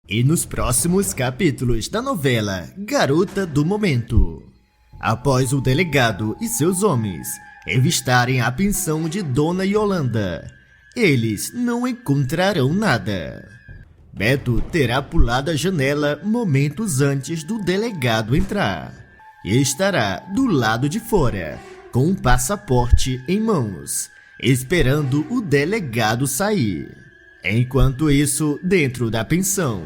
E nos próximos capítulos da novela Garota do Momento. Após o delegado e seus homens revistarem a pensão de Dona Yolanda, eles não encontrarão nada. Beto terá pulado a janela momentos antes do delegado entrar e estará do lado de fora, com um passaporte em mãos, esperando o delegado sair. Enquanto isso, dentro da pensão,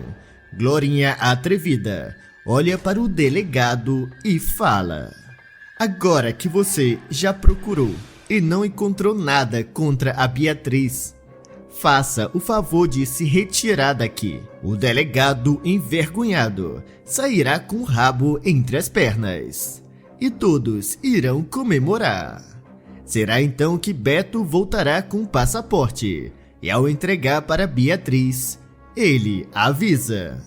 Glorinha atrevida olha para o delegado e fala: "Agora que você já procurou e não encontrou nada contra a Beatriz, faça o favor de se retirar daqui." O delegado, envergonhado, sairá com o rabo entre as pernas e todos irão comemorar. Será então que Beto voltará com o passaporte e, ao entregar para Beatriz, ele avisa: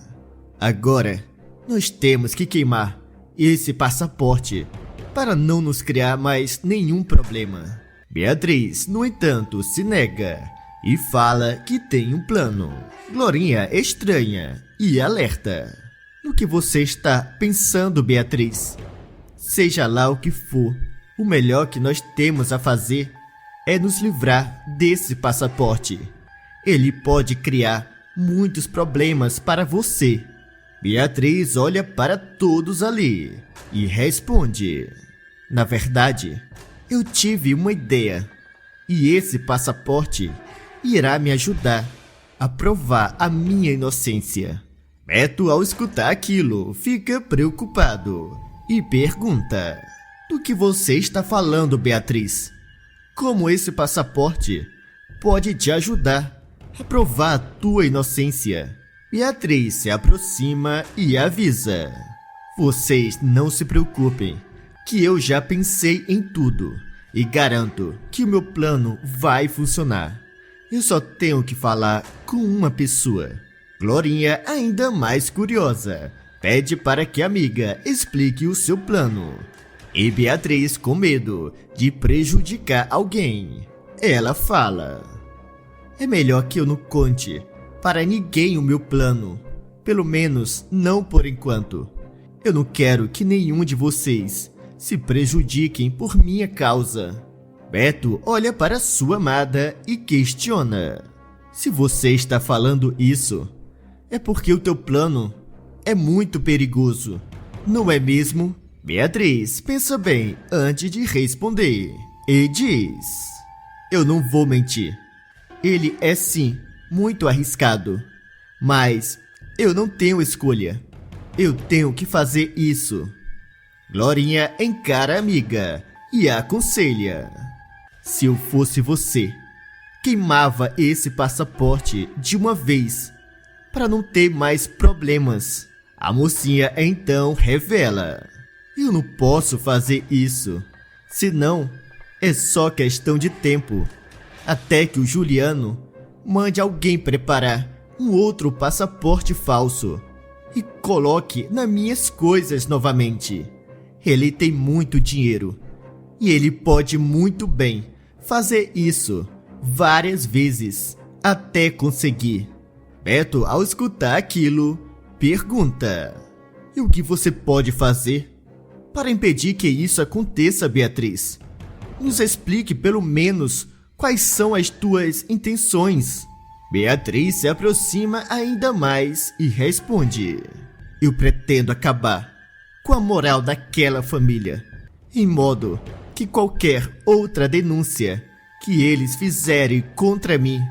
"Agora, nós temos que queimar esse passaporte para não nos criar mais nenhum problema." Beatriz, no entanto, se nega e fala que tem um plano. Glorinha estranha e alerta: "No que você está pensando, Beatriz? Seja lá o que for, o melhor que nós temos a fazer é nos livrar desse passaporte. Ele pode criar muitos problemas para você." Beatriz olha para todos ali e responde: "Na verdade, eu tive uma ideia, e esse passaporte irá me ajudar a provar a minha inocência." Beto, ao escutar aquilo, fica preocupado e pergunta: "Do que você está falando, Beatriz? Como esse passaporte pode te ajudar a provar a tua inocência?" Beatriz se aproxima e avisa: "Vocês não se preocupem, que eu já pensei em tudo e garanto que o meu plano vai funcionar. Eu só tenho que falar com uma pessoa." Glorinha, ainda mais curiosa, pede para que a amiga explique o seu plano. E Beatriz, com medo de prejudicar alguém, ela fala: "É melhor que eu não conte para ninguém o meu plano, pelo menos não por enquanto. Eu não quero que nenhum de vocês se prejudiquem por minha causa." Beto olha para sua amada e questiona: "Se você está falando isso, é porque o teu plano é muito perigoso, não é mesmo?" Beatriz pensa bem antes de responder e diz: "Eu não vou mentir. Ele é sim muito arriscado, mas eu não tenho escolha. Eu tenho que fazer isso." Glorinha encara a amiga e a aconselha: "Se eu fosse você, queimava esse passaporte de uma vez para não ter mais problemas." A mocinha então revela: "Eu não posso fazer isso, senão é só questão de tempo, até que o Juliano mande alguém preparar um outro passaporte falso e coloque nas minhas coisas novamente. Ele tem muito dinheiro e ele pode muito bem fazer isso várias vezes até conseguir." Beto, ao escutar aquilo, pergunta: "E o que você pode fazer para impedir que isso aconteça, Beatriz? Nos explique pelo menos quais são as tuas intenções." Beatriz se aproxima ainda mais e responde: "Eu pretendo acabar com a moral daquela família, em modo que qualquer outra denúncia que eles fizerem contra mim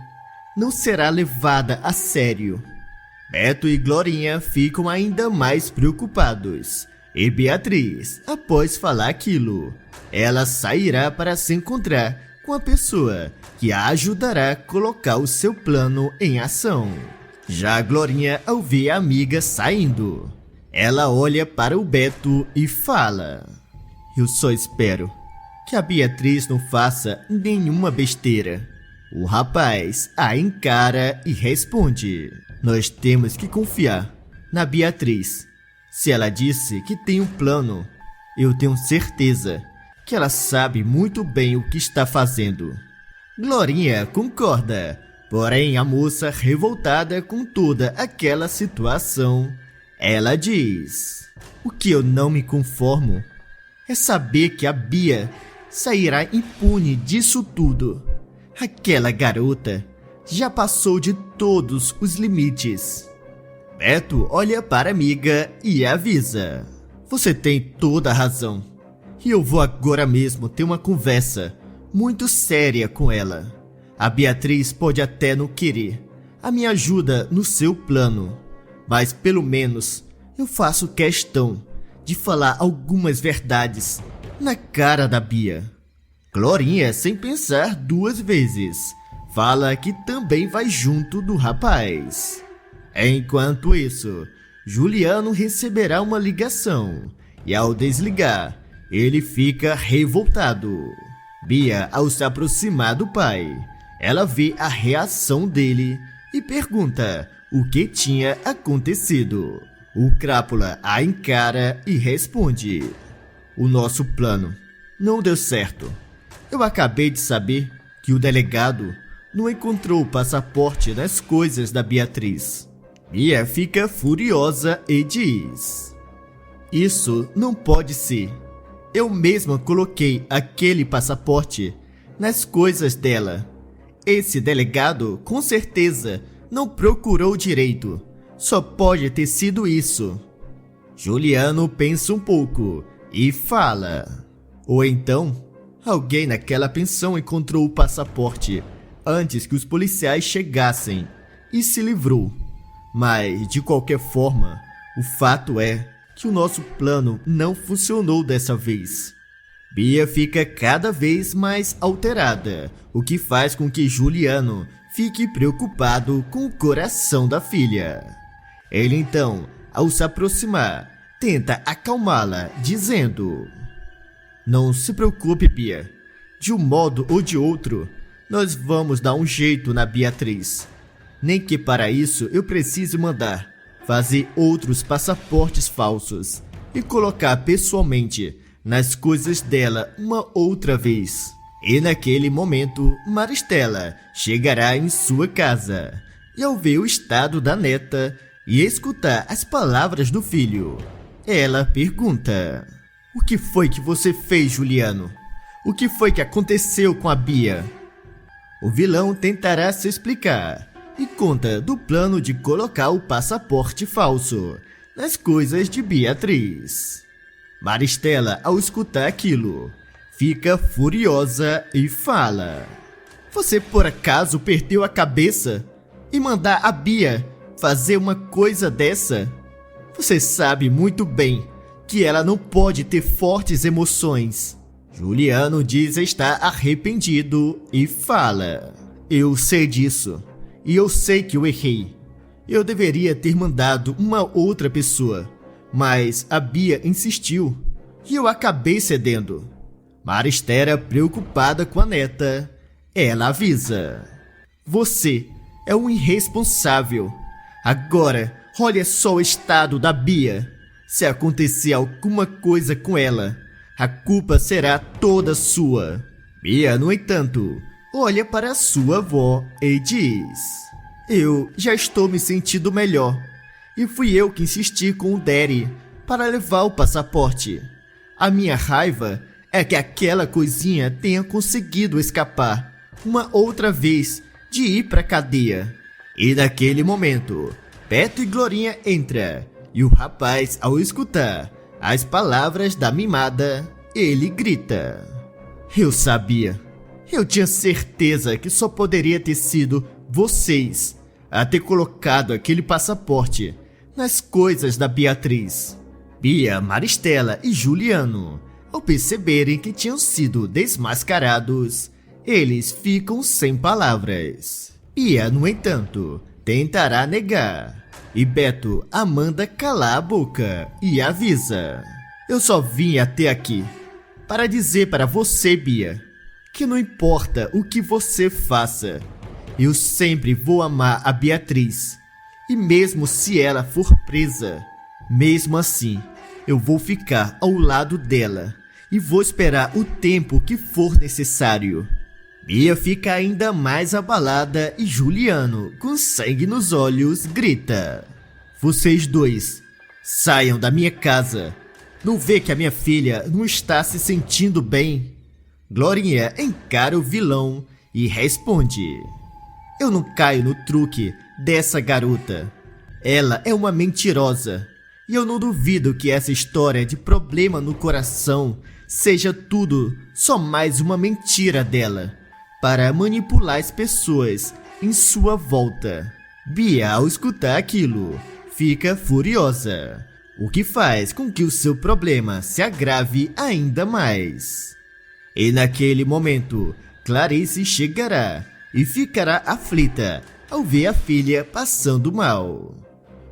não será levada a sério." Beto e Glorinha ficam ainda mais preocupados. E Beatriz, após falar aquilo, ela sairá para se encontrar com a pessoa que a ajudará a colocar o seu plano em ação. Já a Glorinha, ao ver a amiga saindo, ela olha para o Beto e fala: "Eu só espero que a Beatriz não faça nenhuma besteira." O rapaz a encara e responde: "Nós temos que confiar na Beatriz. Se ela disse que tem um plano, eu tenho certeza que ela sabe muito bem o que está fazendo." Glorinha concorda, Porém, a moça, revoltada com toda aquela situação, ela diz: o que eu não me conformo é saber que a Bia sairá impune disso tudo. Aquela garota já passou de todos os limites. Beto olha para a amiga e avisa: você tem toda a razão. E eu vou agora mesmo ter uma conversa muito séria com ela. A Beatriz pode até não querer a minha ajuda no seu plano, mas pelo menos eu faço questão de falar algumas verdades na cara da Bia. Glorinha, sem pensar duas vezes, fala que também vai junto do rapaz. Enquanto isso, Juliano receberá uma ligação e, ao desligar, ele fica revoltado. Bia, ao se aproximar do pai, ela vê a reação dele e pergunta o que tinha acontecido. O Crápula a encara e responde: o nosso plano não deu certo. Eu acabei de saber que o delegado não encontrou o passaporte nas coisas da Beatriz. Bia fica furiosa e diz: isso não pode ser. Eu mesma coloquei aquele passaporte nas coisas dela. Esse delegado, com certeza, não procurou direito. Só pode ter sido isso. Juliano pensa um pouco e fala: ou então, alguém naquela pensão encontrou o passaporte antes que os policiais chegassem e se livrou. Mas, de qualquer forma, o fato é que o nosso plano não funcionou dessa vez. Bia fica cada vez mais alterada, o que faz com que Juliano fique preocupado com o coração da filha. Ele então, ao se aproximar, tenta acalmá-la, dizendo: não se preocupe, Bia. De um modo ou de outro, nós vamos dar um jeito na Beatriz. Nem que para isso eu precise mandar fazer outros passaportes falsos e colocar pessoalmente nas coisas dela uma outra vez. E naquele momento, Maristela chegará em sua casa e, ao ver o estado da neta e escutar as palavras do filho, ela pergunta: o que foi que você fez, Juliano? O que foi que aconteceu com a Bia? O vilão tentará se explicar e conta do plano de colocar o passaporte falso nas coisas de Beatriz. Maristela, ao escutar aquilo, fica furiosa e fala: você por acaso perdeu a cabeça em mandar a Bia fazer uma coisa dessa? Você sabe muito bem que ela não pode ter fortes emoções. Juliano diz estar arrependido e fala: eu sei disso. E eu sei que eu errei. Eu deveria ter mandado uma outra pessoa, mas a Bia insistiu e eu acabei cedendo. Maristela, preocupada com a neta, ela avisa: você é um irresponsável. Agora, olha só o estado da Bia. Se acontecer alguma coisa com ela, a culpa será toda sua. Bia, no entanto, olha para sua avó e diz: eu já estou me sentindo melhor. E fui eu que insisti com o Daddy para levar o passaporte. A minha raiva é que aquela coisinha tenha conseguido escapar uma outra vez de ir para a cadeia. E naquele momento, Beto e Glorinha entram e o rapaz, ao escutar as palavras da mimada, ele grita: eu sabia. Eu tinha certeza que só poderia ter sido vocês a ter colocado aquele passaporte nas coisas da Beatriz. Bia, Maristela e Juliano, ao perceberem que tinham sido desmascarados, eles ficam sem palavras. Bia, no entanto, tentará negar, e Beto a manda calar a boca e avisa: eu só vim até aqui para dizer para você, Bia, que não importa o que você faça, eu sempre vou amar a Beatriz. E mesmo se ela for presa, mesmo assim, eu vou ficar ao lado dela e vou esperar o tempo que for necessário. Bia fica ainda mais abalada e Juliano, com sangue nos olhos, grita: "Vocês dois, saiam da minha casa. Não vê que a minha filha não está se sentindo bem?" Glorinha encara o vilão e responde: "Eu não caio no truque dessa garota. Ela é uma mentirosa. E eu não duvido que essa história de problema no coração seja tudo só mais uma mentira dela, para manipular as pessoas em sua volta." Bia, ao escutar aquilo, fica furiosa, o que faz com que o seu problema se agrave ainda mais. E naquele momento, Clarice chegará e ficará aflita ao ver a filha passando mal.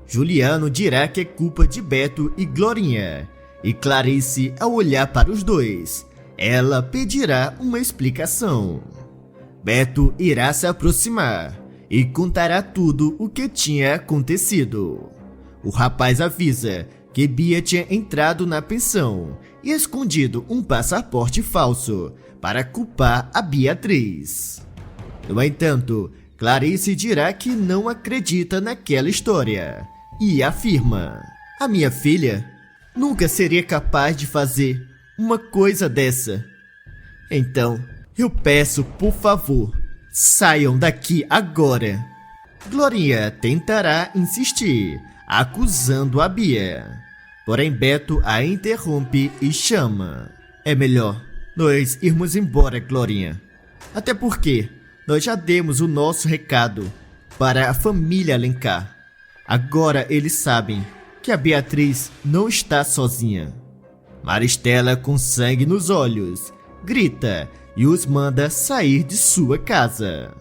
Juliano dirá que é culpa de Beto e Glorinha, e Clarice, ao olhar para os dois, ela pedirá uma explicação. Beto irá se aproximar e contará tudo o que tinha acontecido. O rapaz avisa que Bia tinha entrado na pensão e escondido um passaporte falso para culpar a Beatriz. No entanto, Clarice dirá que não acredita naquela história e afirma: "A minha filha nunca seria capaz de fazer uma coisa dessa. Então, eu peço, por favor, saiam daqui agora." Glorinha tentará insistir, acusando a Bia. Porém, Beto a interrompe e chama: "É melhor nós irmos embora, Glorinha. Até porque nós já demos o nosso recado para a família Alencar. Agora eles sabem que a Beatriz não está sozinha." Maristela, com sangue nos olhos, grita e os manda sair de sua casa.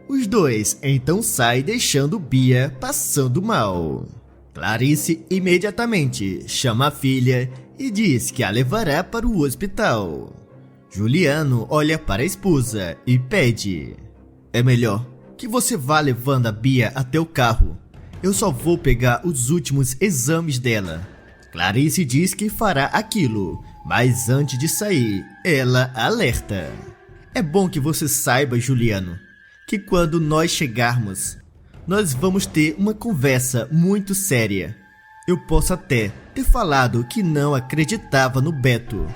Os dois então saem, deixando Bia passando mal. Clarice imediatamente chama a filha e diz que a levará para o hospital. Juliano olha para a esposa e pede: "É melhor que você vá levando a Bia até o carro. Eu só vou pegar os últimos exames dela." Clarice diz que fará aquilo, mas antes de sair, ela alerta: "É bom que você saiba, Juliano, que quando nós chegarmos, nós vamos ter uma conversa muito séria. Eu posso até ter falado que não acreditava no Beto,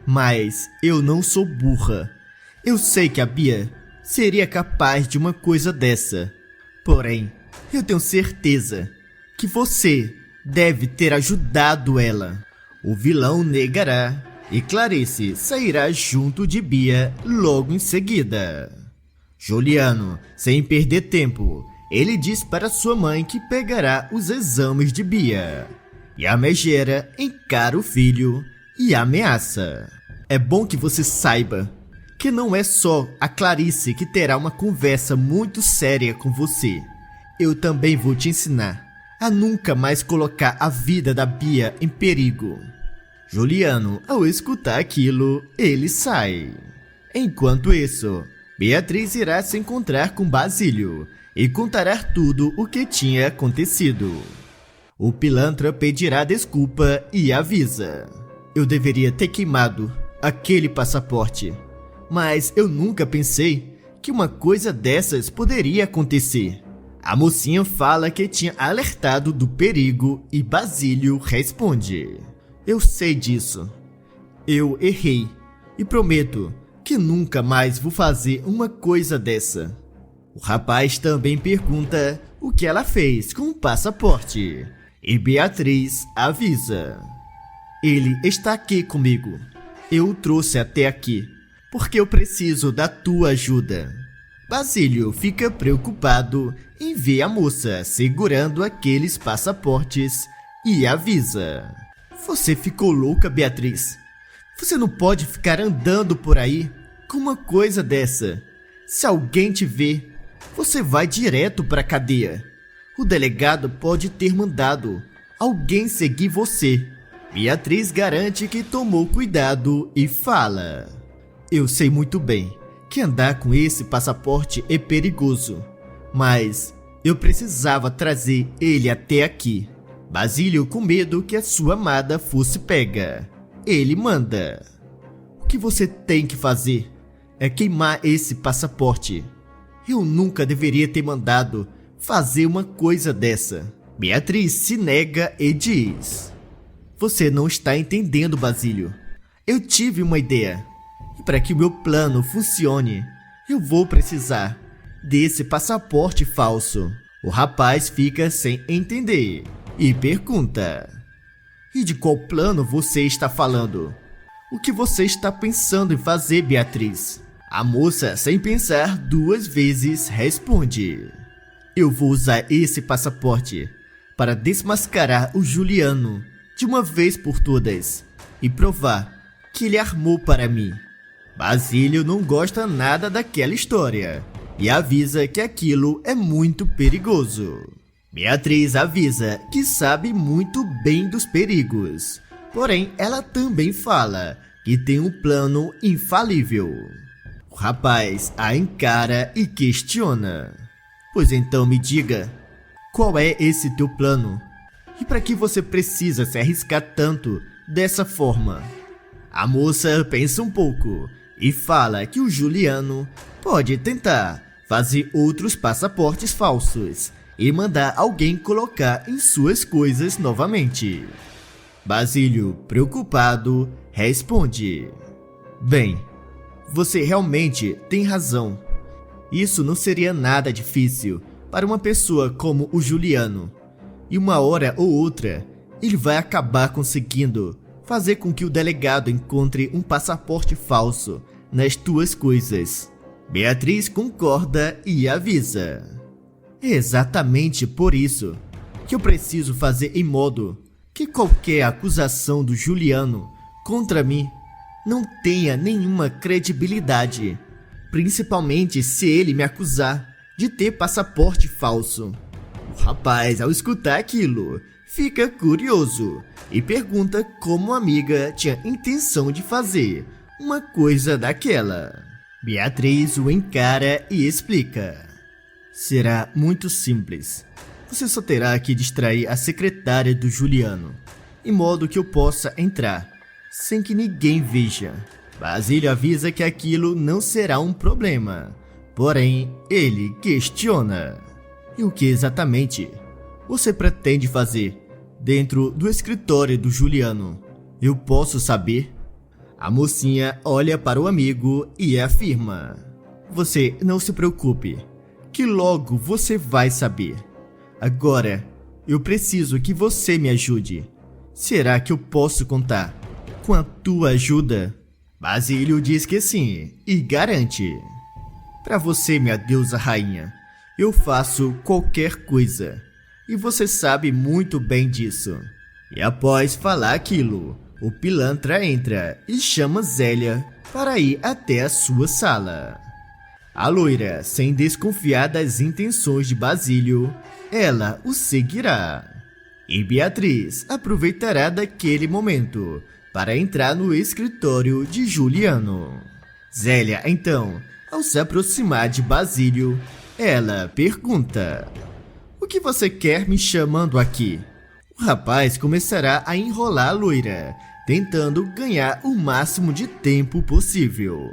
mas eu não sou burra. Eu sei que a Bia seria capaz de uma coisa dessa. Porém, eu tenho certeza que você deve ter ajudado ela." O vilão negará e Clarice sairá junto de Bia logo em seguida. Juliano, sem perder tempo, ele diz para sua mãe que pegará os exames de Bia. E a megera encara o filho e ameaça: "É bom que você saiba que não é só a Clarice que terá uma conversa muito séria com você. Eu também vou te ensinar a nunca mais colocar a vida da Bia em perigo." Juliano, ao escutar aquilo, ele sai. Enquanto isso, Beatriz irá se encontrar com Basílio e contará tudo o que tinha acontecido. O pilantra pedirá desculpa e avisa: "Eu deveria ter queimado aquele passaporte, mas eu nunca pensei que uma coisa dessas poderia acontecer." A mocinha fala que tinha alertado do perigo e Basílio responde: "Eu sei disso. Eu errei e prometo que nunca mais vou fazer uma coisa dessa." O rapaz também pergunta o que ela fez com o passaporte e Beatriz avisa: "Ele está aqui comigo. Eu o trouxe até aqui porque eu preciso da tua ajuda." Basílio fica preocupado em ver a moça segurando aqueles passaportes e avisa: "Você ficou louca, Beatriz? Você não pode ficar andando por aí com uma coisa dessa. Se alguém te ver, você vai direto para a cadeia. O delegado pode ter mandado alguém seguir você." Beatriz garante que tomou cuidado e fala: "Eu sei muito bem que andar com esse passaporte é perigoso, mas eu precisava trazer ele até aqui." Basílio, com medo que a sua amada fosse pega, ele manda: "O que você tem que fazer? é queimar esse passaporte. Eu nunca deveria ter mandado fazer uma coisa dessa. Beatriz se nega e diz: Você não está entendendo, Basílio. Eu tive uma ideia. E para que o meu plano funcione, eu vou precisar desse passaporte falso. O rapaz fica sem entender e pergunta: E de qual plano você está falando? O que você está pensando em fazer, Beatriz? A moça, sem pensar duas vezes, responde: Eu vou usar esse passaporte para desmascarar o Juliano de uma vez por todas e provar que ele armou para mim. Basílio não gosta nada daquela história e avisa que aquilo é muito perigoso. Beatriz avisa que sabe muito bem dos perigos, porém ela também fala que tem um plano infalível. O rapaz a encara e questiona: Pois então me diga, qual é esse teu plano? E para que você precisa se arriscar tanto dessa forma? A moça pensa um pouco e fala que o Juliano pode tentar fazer outros passaportes falsos e mandar alguém colocar em suas coisas novamente. Basílio, preocupado, responde: Bem, você realmente tem razão. Isso não seria nada difícil para uma pessoa como o Juliano. E uma hora ou outra, ele vai acabar conseguindo fazer com que o delegado encontre um passaporte falso nas tuas coisas. Beatriz concorda e avisa: É exatamente por isso que eu preciso fazer em modo que qualquer acusação do Juliano contra mim não tenha nenhuma credibilidade, principalmente se ele me acusar de ter passaporte falso. O rapaz, ao escutar aquilo, fica curioso e pergunta como a amiga tinha intenção de fazer uma coisa daquela. Beatriz o encara e explica: Será muito simples. Você só terá que distrair a secretária do Juliano, em modo que eu possa entrar, sem que ninguém veja. Basílio avisa que aquilo não será um problema, porém ele questiona: E o que exatamente você pretende fazer dentro do escritório do Juliano? Eu posso saber? A mocinha olha para o amigo e afirma: Você não se preocupe, que logo você vai saber. Agora, eu preciso que você me ajude. Será que eu posso contar com a tua ajuda? Basílio diz que sim e garante: Para você, minha deusa rainha, eu faço qualquer coisa. E você sabe muito bem disso. E após falar aquilo, o pilantra entra e chama Zélia para ir até a sua sala. A loira, sem desconfiar das intenções de Basílio, ela o seguirá. E Beatriz aproveitará daquele momento para entrar no escritório de Juliano. Zélia, então, ao se aproximar de Basílio, ela pergunta: O que você quer me chamando aqui? O rapaz começará a enrolar a loira, tentando ganhar o máximo de tempo possível.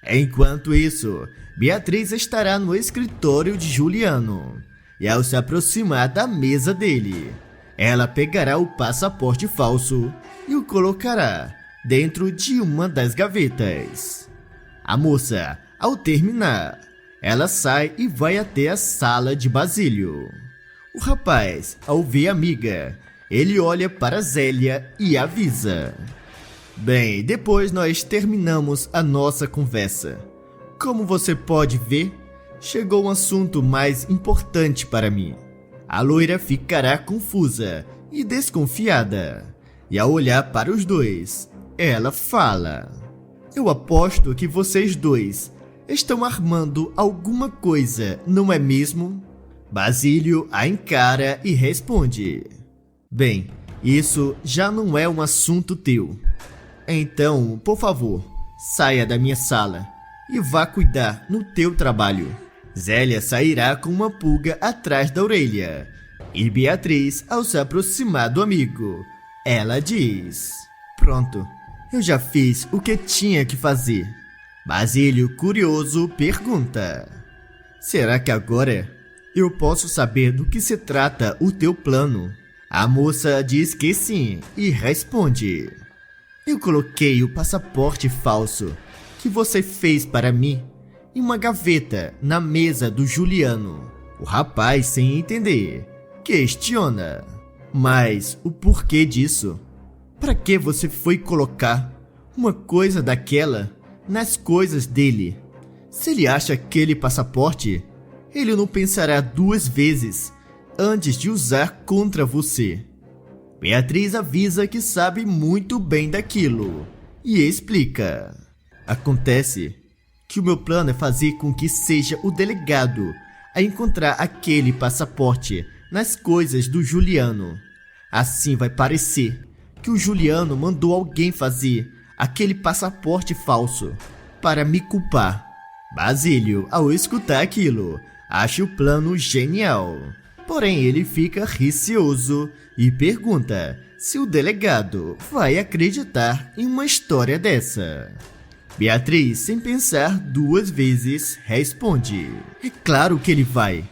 Enquanto isso, Beatriz estará no escritório de Juliano, e ao se aproximar da mesa dele, ela pegará o passaporte falso e o colocará dentro de uma das gavetas. A moça, ao terminar, ela sai e vai até a sala de Basílio. O rapaz, ao ver a amiga, ele olha para Zélia e avisa: Bem, depois nós terminamos a nossa conversa. Como você pode ver, chegou um assunto mais importante para mim. A loira ficará confusa e desconfiada, e ao olhar para os dois, ela fala: Eu aposto que vocês dois estão armando alguma coisa, não é mesmo? Basílio a encara e responde: Bem, isso já não é um assunto teu. Então, por favor, saia da minha sala e vá cuidar no teu trabalho. Zélia sairá com uma pulga atrás da orelha. E Beatriz, ao se aproximar do amigo, ela diz: Pronto, eu já fiz o que tinha que fazer. Basílio, curioso, pergunta: será que agora eu posso saber do que se trata o teu plano? A moça diz que sim e responde: eu coloquei o passaporte falso que você fez para mim em uma gaveta na mesa do Juliano. O rapaz, sem entender, questiona: mas o porquê disso? Para que você foi colocar uma coisa daquela nas coisas dele? Se ele acha aquele passaporte, ele não pensará duas vezes antes de usar contra você. Beatriz avisa que sabe muito bem daquilo e explica: acontece que o meu plano é fazer com que seja o delegado a encontrar aquele passaporte nas coisas do Juliano. Assim vai parecer que o Juliano mandou alguém fazer aquele passaporte falso para me culpar. Basílio, ao escutar aquilo, acha o plano genial. Porém, ele fica receoso e pergunta se o delegado vai acreditar em uma história dessa. Beatriz, sem pensar duas vezes, responde: é claro que ele vai.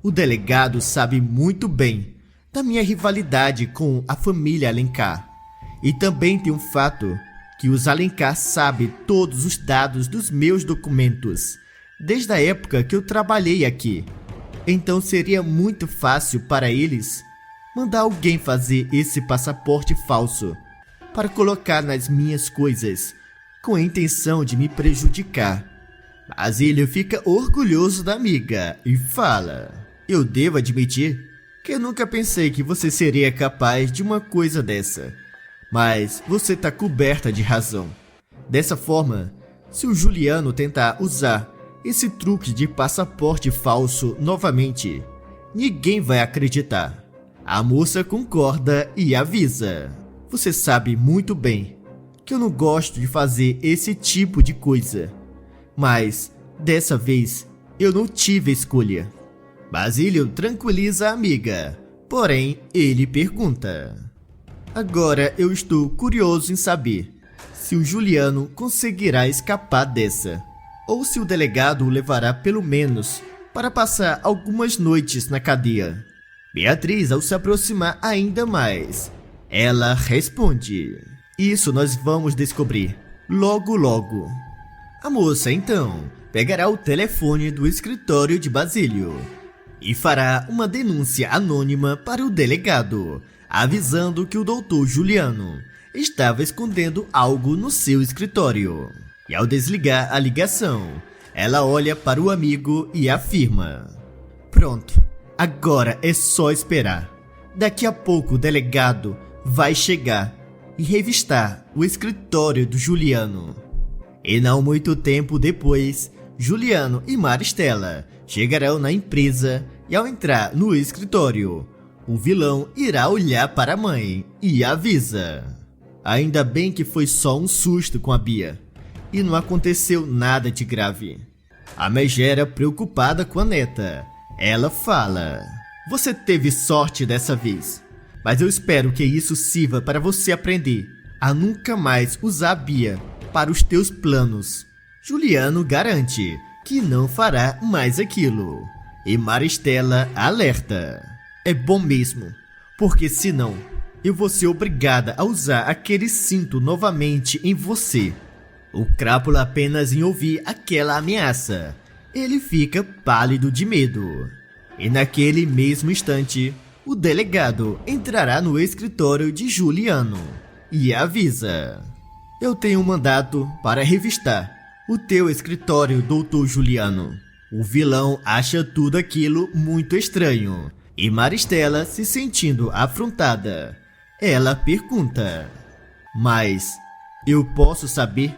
O delegado sabe muito bem da minha rivalidade com a família Alencar. E também tem um fato que os Alencar sabem todos os dados dos meus documentos, desde a época que eu trabalhei aqui. Então seria muito fácil para eles mandar alguém fazer esse passaporte falso para colocar nas minhas coisas, com a intenção de me prejudicar. Basílio fica orgulhoso da amiga e fala: eu devo admitir que eu nunca pensei que você seria capaz de uma coisa dessa. Mas você está coberta de razão. Dessa forma, se o Juliano tentar usar esse truque de passaporte falso novamente, ninguém vai acreditar. A moça concorda e avisa: você sabe muito bem que eu não gosto de fazer esse tipo de coisa. Mas, dessa vez, eu não tive escolha. Basílio tranquiliza a amiga, porém ele pergunta: agora eu estou curioso em saber se o Juliano conseguirá escapar dessa, ou se o delegado o levará pelo menos para passar algumas noites na cadeia. Beatriz, ao se aproximar ainda mais, ela responde: isso nós vamos descobrir logo logo. A moça então pegará o telefone do escritório de Basílio e fará uma denúncia anônima para o delegado, avisando que o Dr. Juliano estava escondendo algo no seu escritório. E ao desligar a ligação, ela olha para o amigo e afirma: pronto, agora é só esperar. Daqui a pouco o delegado vai chegar e revistar o escritório do Juliano. E não muito tempo depois, Juliano e Maristela chegarão na empresa e ao entrar no escritório, o vilão irá olhar para a mãe e avisa: ainda bem que foi só um susto com a Bia e não aconteceu nada de grave. A megera, preocupada com a neta, ela fala: você teve sorte dessa vez, mas eu espero que isso sirva para você aprender a nunca mais usar a Bia para os teus planos. Juliano garante que não fará mais aquilo. E Maristela alerta: é bom mesmo, porque senão eu vou ser obrigada a usar aquele cinto novamente em você. O Crápula, apenas em ouvir aquela ameaça, ele fica pálido de medo. E naquele mesmo instante, o delegado entrará no escritório de Juliano e avisa: eu tenho um mandato para revistar o teu escritório, Dr. Juliano. O vilão acha tudo aquilo muito estranho e Maristela, se sentindo afrontada, ela pergunta: mas eu posso saber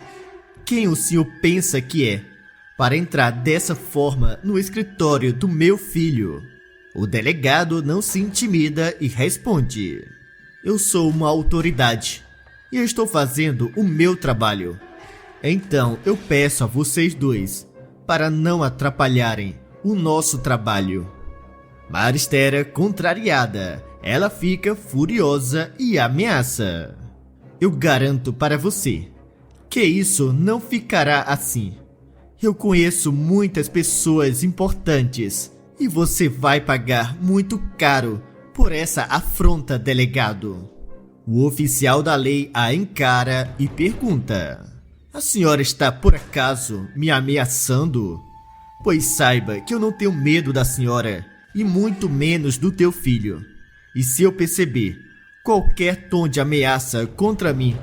quem o senhor pensa que é para entrar dessa forma no escritório do meu filho? O delegado não se intimida e responde: eu sou uma autoridade e eu estou fazendo o meu trabalho. Então eu peço a vocês dois para não atrapalharem o nosso trabalho. Maristela, contrariada, ela fica furiosa e ameaça: eu garanto para você que isso não ficará assim. Eu conheço muitas pessoas importantes e você vai pagar muito caro por essa afronta, delegado. O oficial da lei a encara e pergunta: a senhora está por acaso me ameaçando? Pois saiba que eu não tenho medo da senhora e muito menos do teu filho. E se eu perceber qualquer tom de ameaça contra mim,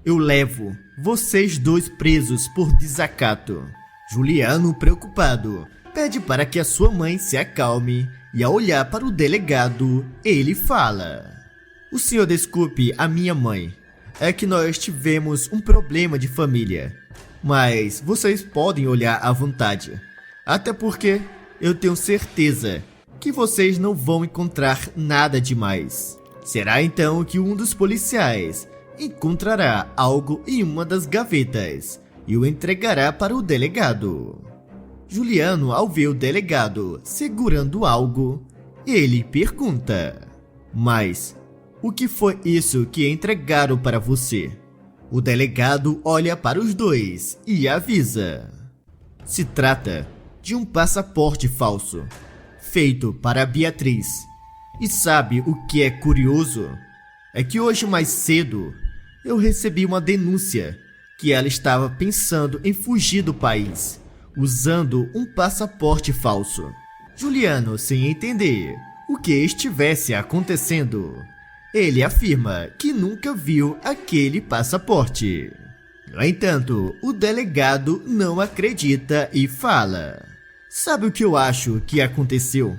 eu levo vocês dois presos por desacato. Juliano, preocupado, pede para que a sua mãe se acalme e, ao olhar para o delegado, ele fala: o senhor desculpe a minha mãe, é que nós tivemos um problema de família, mas vocês podem olhar à vontade, até porque eu tenho certeza que vocês não vão encontrar nada demais. Será então que um dos policiais encontrará algo em uma das gavetas e o entregará para o delegado. Juliano, ao ver o delegado segurando algo, ele pergunta: mas o que foi isso que entregaram para você? O delegado olha para os dois e avisa: se trata de um passaporte falso, feito para a Beatriz. E sabe o que é curioso? É que hoje mais cedo eu recebi uma denúncia que ela estava pensando em fugir do país, usando um passaporte falso. Juliano, sem entender o que estivesse acontecendo, ele afirma que nunca viu aquele passaporte. No entanto, o delegado não acredita e fala: sabe o que eu acho que aconteceu?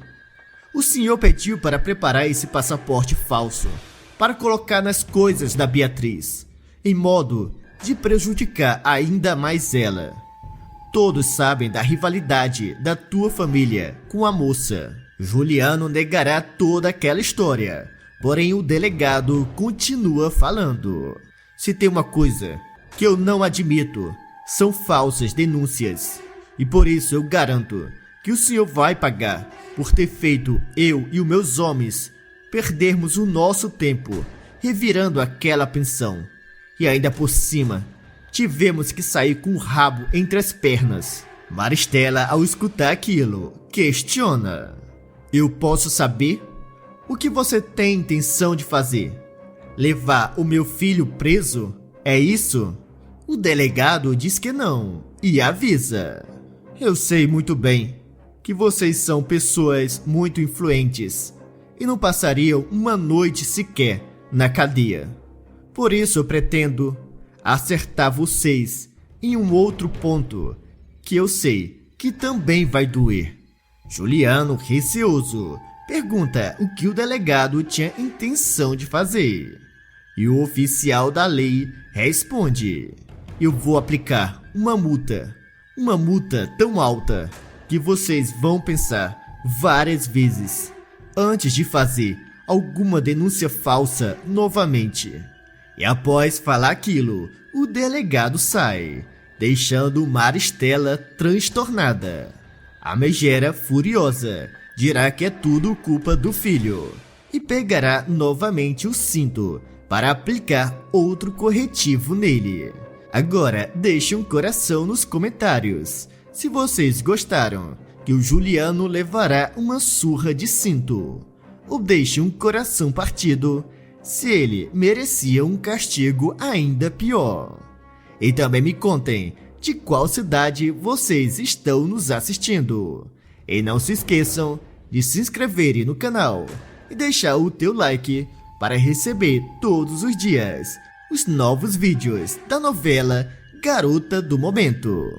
O senhor pediu para preparar esse passaporte falso para colocar nas coisas da Beatriz, em modo de prejudicar ainda mais ela. Todos sabem da rivalidade da tua família com a moça. Juliano negará toda aquela história, porém o delegado continua falando: se tem uma coisa que eu não admito, são falsas denúncias. E por isso eu garanto que o senhor vai pagar por ter feito eu e os meus homens perdermos o nosso tempo revirando aquela pensão. E ainda por cima, tivemos que sair com o rabo entre as pernas. Maristela, ao escutar aquilo, questiona: eu posso saber o que você tem intenção de fazer? Levar o meu filho preso? É isso? O delegado diz que não e avisa: eu sei muito bem que vocês são pessoas muito influentes e não passariam uma noite sequer na cadeia. Por isso eu pretendo acertar vocês em um outro ponto que eu sei que também vai doer. Juliano, receoso, pergunta o que o delegado tinha intenção de fazer. E o oficial da lei responde: eu vou aplicar uma multa tão alta que vocês vão pensar várias vezes antes de fazer alguma denúncia falsa novamente. E após falar aquilo, o delegado sai, deixando Maristela transtornada. A megera, furiosa, dirá que é tudo culpa do filho e pegará novamente o cinto para aplicar outro corretivo nele. Agora deixe um coração nos comentários se vocês gostaram que o Juliano levará uma surra de cinto, ou deixe um coração partido se ele merecia um castigo ainda pior. E também me contem de qual cidade vocês estão nos assistindo. E não se esqueçam de se inscreverem no canal e deixar o teu like para receber todos os dias os novos vídeos da novela Garota do Momento.